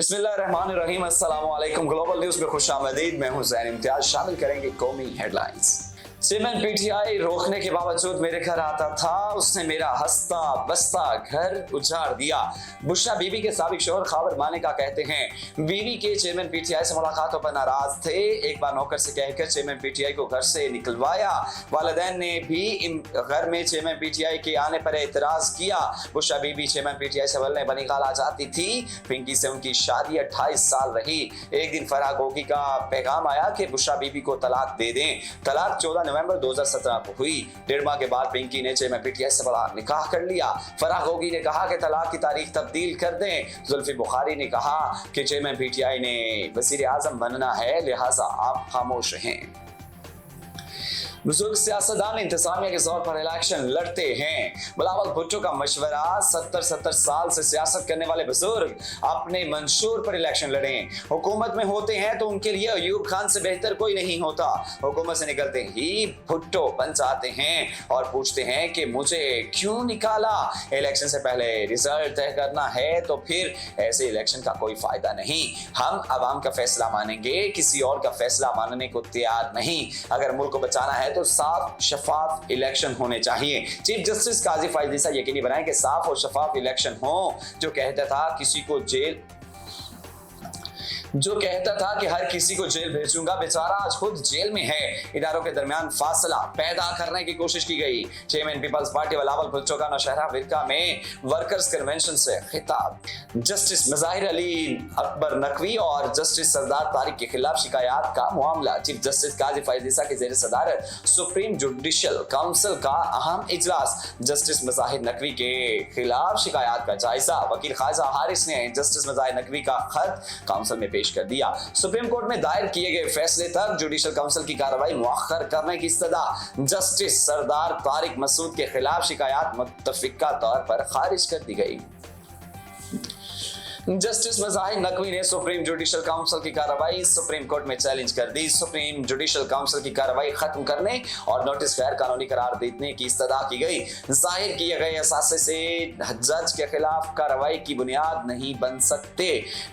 बिस्मिल्लाहिर्रहमानिर्रहीम अस्सलाम वालेकुम। ग्लोबल न्यूज में खुशामदीद। मैं हूं ज़ैन इम्तियाज। शामिल करेंगे कौमी हेडलाइंस। चेयरमैन पीटीआई रोकने के बावजूद मेरे घर आता था, उसने मेरा हंसता बसता घर उजाड़ दिया। बुशरा बीबी के साबिक शोहर खाबर मानिका कहते हैं बीवी के चेयरमैन पीटीआई से मुलाकातों पर नाराज थे। एक बार नौकर से कहकर चेयरमैन पीटीआई को घर से निकलवाया। वालिदैन ने भी घर में चेयरमैन पीटीआई के आने पर एतराज किया। बुशरा बीबी चेयरमैन पीटीआई से मिलने बनिहाल आ जाती थी। पिंकी से उनकी शादी 28 साल रही। एक दिन फराह गोगी का पैगाम आया कि बुशरा बीबी को तलाक दे दें। तलाक 14 नवंबर 2017 को हुई। 1.5 माह के बाद पिंकी ने चेयरमैन पीटीआई से बड़ा निकाह कर लिया। फराह गोगी ने कहा कि तलाक की तारीख तब्दील कर दें। जुल्फी बुखारी ने कहा कि चेयरमैन पीटीआई ने वजीर आजम बनना है, लिहाजा आप खामोश रहें। बुजुर्ग सियासतदान इंतजामिया के जोर पर इलेक्शन लड़ते हैं। बिलावल भुट्टो का मशवरा 70 साल से सियासत करने वाले बुजुर्ग अपने मंशूर पर इलेक्शन लड़ें। हुकूमत में होते हैं तो उनके लिए अयूब खान से बेहतर कोई नहीं होता। हुकूमत से निकलते ही भुट्टो बन जाते हैं और पूछते हैं कि मुझे क्यों निकाला। इलेक्शन से पहले रिजल्ट तय करना है तो फिर ऐसे इलेक्शन का कोई फायदा नहीं। हम आवाम का फैसला मानेंगे, किसी और का फैसला मानने को तैयार नहीं। अगर मुल्क को बचाना है तो साफ शफाफ इलेक्शन होने चाहिए। चीफ जस्टिस काजी फाइज ईसा यकीनी बनाए कि साफ और शफाफ इलेक्शन हो। जो कहता था कि हर किसी को जेल भेजूंगा, बेचारा आज खुद जेल में है। इदारों के दरमियान फासला पैदा करने की कोशिश की गई। Chairman Peoples Party Bilawal Bhutto का नौशहरा विरका में वर्कर्स कन्वेंशन से खिताब। जस्टिस मज़ाहिर अली अकबर नकवी और जस्टिस सरदार तारिक के खिलाफ शिकायत का मामला। चीफ जस्टिस काजी फाइज ईसा की ज़ेर सदारत सुप्रीम जुडिशल काउंसिल का अहम इजलास। जस्टिस मज़ाहिर नकवी के खिलाफ शिकायत का जायजा। वकील ख्वाजा हारिस ने जस्टिस मज़ाहिर नकवी का खत काउंसिल में पेश कर दिया। सुप्रीम कोर्ट में दायर किए गए फैसले तक जुडिशल काउंसिल की कार्रवाई मुअख्खर करने की इस्तदा। जस्टिस सरदार तारिक मसूद के खिलाफ शिकायत मुत्तफिका तौर पर खारिज कर दी गई। जस्टिस मज़ाहिर नकवी ने सुप्रीम जुडिशल काउंसिल की कार्रवाई सुप्रीम कोर्ट में चैलेंज कर दी। सुप्रीम जुडिशल काउंसिल की कार्रवाई खत्म करने और नोटिस गैर कानूनी करार देने की इस्तदा की गई। जाहिर किए गए असासे से जज के खिलाफ कार्रवाई की बुनियाद नहीं बन सकते।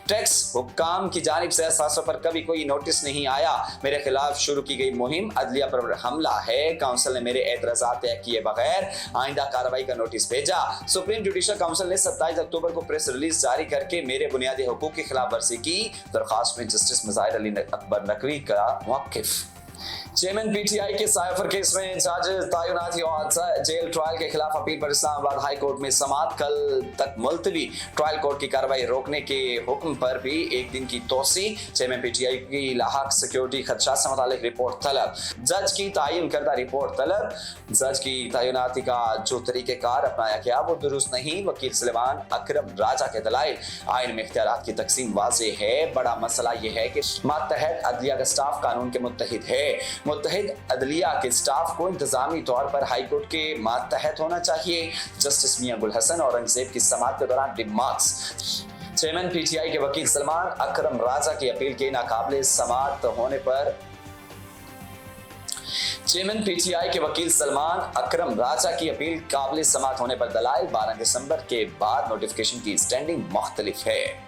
टैक्स हुक्काम की जानिब से असासों पर कभी कोई नोटिस नहीं आया। मेरे खिलाफ शुरू की गई मुहिम अदलिया पर हमला है। काउंसिल ने मेरे एतराज़ात तय किए बगैर आइंदा कार्रवाई का नोटिस भेजा। सुप्रीम जुडिशल काउंसिल ने 27 अक्टूबर को प्रेस रिलीज जारी करके मेरे बुनियादी हुकूक की खिलाफ वर्जी की। दरखास्त में जस्टिस मज़ाहिर अली अकबर नकवी का मौक़िफ़। चेयरमैन पीटीआई के साइफर केस में जज तैनाती और जेल ट्रायल के खिलाफ अपील पर इस्लामाबाद हाई कोर्ट में समाअत कल तक मुलतवी। ट्रायल कोर्ट की कार्रवाई रोकने के हुक्म पर भी एक दिन की तोसी। चेयरमैन पीटीआई की लाहक सिक्योरिटी खदशात से मुतालिक रिपोर्ट तलब। जज की तायीन करदा रिपोर्ट तलब। जज की तैनाती का जो तरीक़ेकार अपनाया गया वो दुरुस्त नहीं। वकील सुलेमान अकरम राजा के दलाइल। आइन में इख्तियारात की तकसीम वाज़ेह है। बड़ा मसला यह है कि मातहत अदलिया का स्टाफ कानून के मुत्तहिद है। मुत्तहिद अदलिया के स्टाफ को इंतजामी तौर पर हाई कोर्ट के मातहत होना चाहिए। जस्टिस मियां गुल हसन औरंगजेब की समाअत के दौरान रिमार्क्स। चेयरमैन पीटीआई के वकील सलमान अकरम राजा की अपील के नाकाबिले समाअत होने पर चेयरमैन पीटीआई के वकील सलमान अकरम राजा की अपील काबिल समाअत होने पर दलाइल 12 दिसंबर के बाद नोटिफिकेशन की स्टैंडिंग मुख्तलिफ है।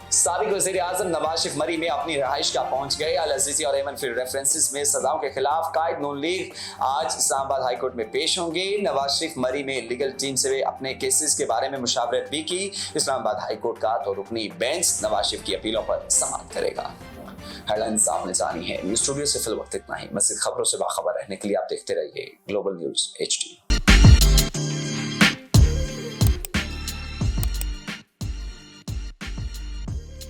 साबिक वज़ीर आज़म नवाज शरीफ मरी में अपनी रहाइश का पहुंच गए। अल अज़ीज़ी और एमन फिर रेफरेंसेस में सजाओं के खिलाफ कायद नून लीग आज इस्लामाबाद हाई कोर्ट में पेश होंगे। नवाज शरीफ मरी में लीगल टीम से अपने केसेस के बारे में मुशावरत भी की। इस्लामाबाद हाई कोर्ट का तो रुकनी बेंच नवाज शरीफ की अपीलों पर समाअत करेगा। हेडलाइंस आपने जानी है। न्यूज़ स्टूडियो से फिल वक्त इतना ही। मज़ीद खबरों से बाखबर रहने के लिए आप देखते रहिए ग्लोबल न्यूज़ HD।